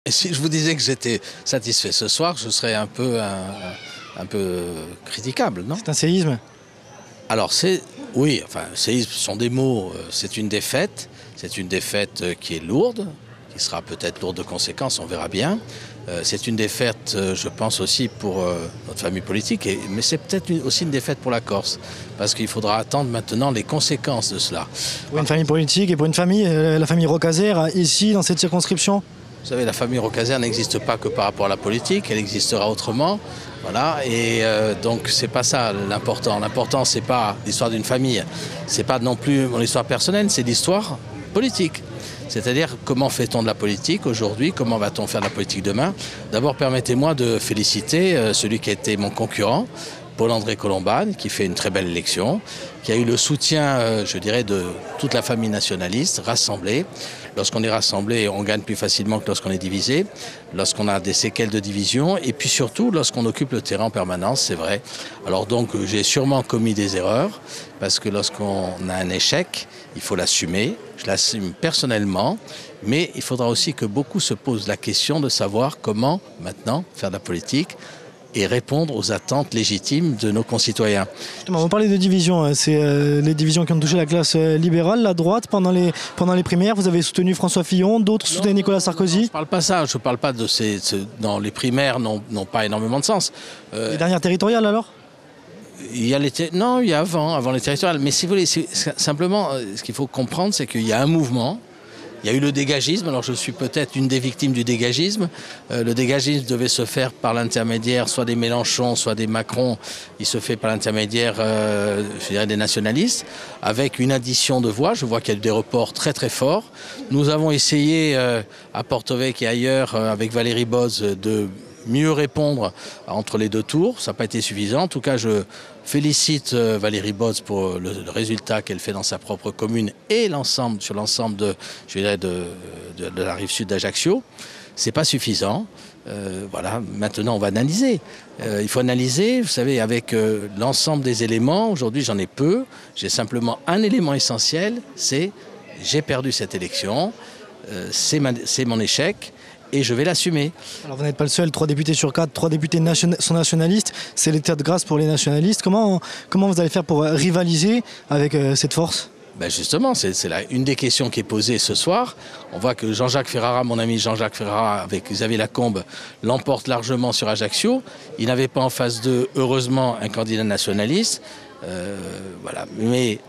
Et si je vous disais que j'étais satisfait ce soir, je serais un peu critiquable, non? C'est un séisme? Alors oui, enfin, séisme sont des mots, c'est une défaite qui est lourde, qui sera peut-être lourde de conséquences, on verra bien. C'est une défaite, je pense aussi pour notre famille politique, mais c'est peut-être aussi une défaite pour la Corse, parce qu'il faudra attendre maintenant les conséquences de cela. Pour une famille politique et pour une famille, la famille Rocazère, ici, dans cette circonscription? Vous savez, la famille Rocazère n'existe pas que par rapport à la politique, elle existera autrement. Voilà, et donc c'est pas ça l'important. L'important, c'est pas l'histoire d'une famille, c'est pas non plus mon histoire personnelle, c'est l'histoire politique. C'est-à-dire comment fait-on de la politique aujourd'hui, comment va-t-on faire de la politique demain. D'abord, permettez-moi de féliciter celui qui a été mon concurrent, Paul-André Colomban, qui fait une très belle élection, qui a eu le soutien, je dirais, de toute la famille nationaliste, rassemblée. Lorsqu'on est rassemblé, on gagne plus facilement que lorsqu'on est divisé, lorsqu'on a des séquelles de division, et puis surtout lorsqu'on occupe le terrain en permanence, c'est vrai. Alors donc, j'ai sûrement commis des erreurs, parce que lorsqu'on a un échec, il faut l'assumer. Je l'assume personnellement, mais il faudra aussi que beaucoup se posent la question de savoir comment, maintenant, faire de la politique, et répondre aux attentes légitimes de nos concitoyens. Justement, on parlait de division, c'est les divisions qui ont touché la classe libérale, la droite, pendant les primaires. Vous avez soutenu François Fillon, d'autres soutiennent Nicolas Sarkozy. Non, je ne parle pas ça, je ne parle pas de dans les primaires n'ont pas énormément de sens. Les dernières territoriales alors? Il y a avant les territoriales. Mais si vous voulez, simplement, ce qu'il faut comprendre, c'est qu'il y a un mouvement. Il y a eu le dégagisme, alors je suis peut-être une des victimes du dégagisme. Le dégagisme devait se faire par l'intermédiaire soit des Mélenchon, soit des Macron. Il se fait par l'intermédiaire, je dirais, des nationalistes, avec une addition de voix. Je vois qu'il y a eu des reports très très forts. Nous avons essayé à Porto-Vecchio et ailleurs, avec Valérie Boz, de mieux répondre entre les deux tours. Ça n'a pas été suffisant. En tout cas, je félicite Valérie Boz pour le résultat qu'elle fait dans sa propre commune et sur l'ensemble de la rive sud d'Ajaccio. C'est pas suffisant. Voilà. Maintenant, on va analyser. Il faut analyser, vous savez, avec l'ensemble des éléments. Aujourd'hui, j'en ai peu. J'ai simplement un élément essentiel, c'est j'ai perdu cette élection. C'est mon échec. Et je vais l'assumer. Alors vous n'êtes pas le seul, 3 députés sur 4, 3 députés sont nationalistes, c'est l'état de grâce pour les nationalistes. Comment vous allez faire pour rivaliser avec cette force? Ben justement, c'est une des questions qui est posée ce soir. On voit que Jean-Jacques Ferrara, mon ami Jean-Jacques Ferrara, avec Xavier Lacombe, l'emporte largement sur Ajaccio. Il n'avait pas en face d'eux, heureusement, un candidat nationaliste. Voilà. Mais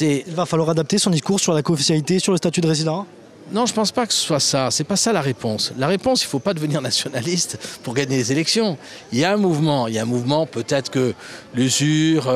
il va falloir adapter son discours sur la co-officialité, sur le statut de résident? Non, je ne pense pas que ce soit ça. C'est pas ça la réponse. La réponse, il ne faut pas devenir nationaliste pour gagner les élections. Il y a un mouvement. Peut-être que l'usure,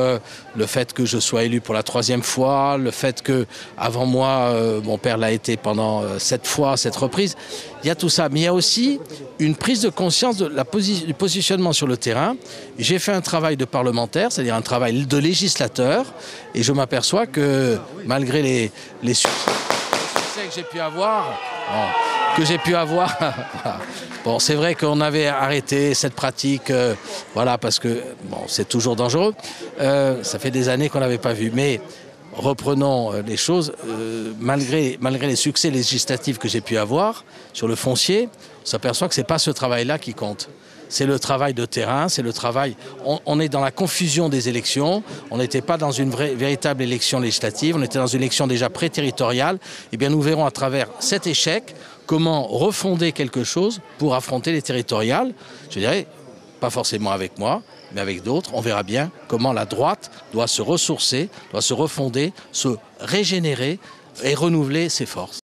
le fait que je sois élu pour la 3e fois, le fait que avant moi, mon père l'a été pendant 7 fois, cette reprise. Il y a tout ça. Mais il y a aussi une prise de conscience du positionnement sur le terrain. J'ai fait un travail de parlementaire, c'est-à-dire un travail de législateur, et je m'aperçois que malgré les succès que j'ai pu avoir, bon, c'est vrai qu'on avait arrêté cette pratique, voilà, parce que bon, c'est toujours dangereux. Ça fait des années qu'on n'avait pas vu, mais reprenons les choses. Malgré les succès législatifs que j'ai pu avoir sur le foncier, on s'aperçoit que c'est pas ce travail-là qui compte. C'est le travail de terrain, c'est le travail... On est dans la confusion des élections, on n'était pas dans une véritable élection législative, on était dans une élection déjà pré-territoriale. Eh bien, nous verrons à travers cet échec comment refonder quelque chose pour affronter les territoriales. Je dirais, pas forcément avec moi, mais avec d'autres. On verra bien comment la droite doit se ressourcer, doit se refonder, se régénérer et renouveler ses forces.